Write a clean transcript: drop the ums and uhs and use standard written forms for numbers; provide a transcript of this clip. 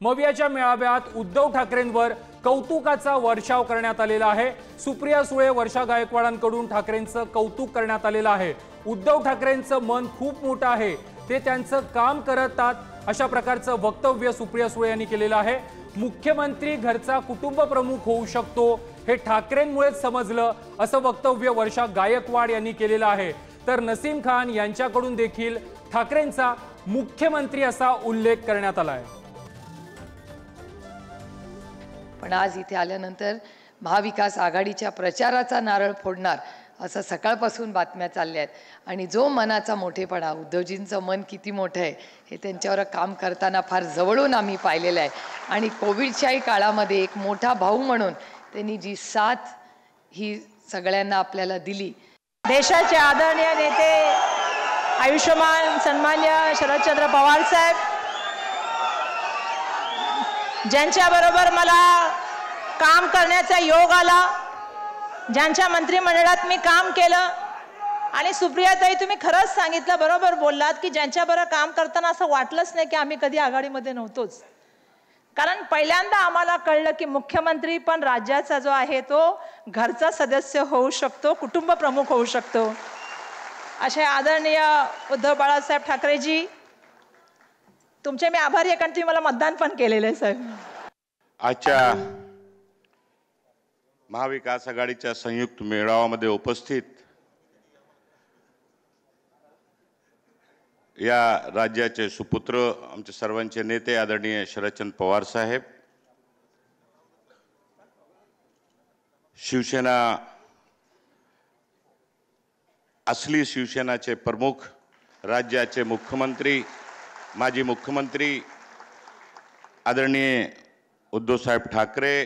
मवियाच्या मेळाव्यात उद्धव ठाकरेंवर कौतुकाचा वर्षाव करण्यात आलेला आहे। सुप्रिया सुळे, वर्षा गायकवाडांकडून ठाकरेंचं कौतुक करण्यात आलेलं आहे। उद्धव ठाकरेंचं मन खूप मोठं आहे, ते त्यांचं काम करतात, अशा प्रकारचं वक्तव्य सुप्रिया सुळे यांनी केलेलं आहे। मुख्यमंत्री घरचा कुटुंब प्रमुख होऊ शकतो, हे ठाकरेंमुळेच समजलं, असं वक्तव्य वर्षा गायकवाड यांनी केलेलं आहे। तर नसीम खान यांच्याकडून देखील ठाकरेंचा मुख्यमंत्री असा उल्लेख करण्यात आला आहे। पण आज इथे आल्यानंतर महाविकास आघाडीच्या प्रचाराचा नारळ फोडणार असं सकाळपासून बातम्या चालल्या आहेत। आणि जो मनाचा मोठेपणा, उद्धवजींचं मन किती मोठं आहे हे त्यांच्यावर काम करताना फार जवळून आम्ही पाहिलेलं आहे। आणि कोविडच्याही काळामध्ये एक मोठा भाऊ म्हणून त्यांनी जी साथ ही सगळ्यांना आपल्याला दिली। देशाचे आदरणीय नेते आयुष्यमान सन्मान्य शरदचंद्र पवार साहेब, ज्यांच्याबरोबर मला काम करण्याचा योग आला, ज्यांच्या मंत्रिमंडळात मी काम केलं। आणि सुप्रियाताई, तुम्ही खरंच सांगितलं, बरोबर बोललात की ज्यांच्याबरोबर काम करताना असं वाटलंच नाही की आम्ही कधी आघाडीमध्ये नव्हतोच। कारण पहिल्यांदा आम्हाला कळलं की मुख्यमंत्री पण राज्याचा जो आहे तो घरचा सदस्य होऊ शकतो, कुटुंब प्रमुख होऊ शकतो। असे आदरणीय उद्धव बाळासाहेब ठाकरेजी, तुमचे मी आभारी आहे, कारण तुम्ही मला मतदान पण केलेलं आहे साहेब। आजच्या महाविकास आघाडीच्या संयुक्त मेळाव्यामध्ये उपस्थित या राज्याचे सुपुत्र, आमचे सर्वांचे नेते आदरणीय शरदचंद्र पवार साहेब, शिवसेना असली शिवसेनाचे प्रमुख, राज्याचे मुख्यमंत्री, माजी मुख्यमंत्री आदरणीय उद्धव साहेब ठाकरे,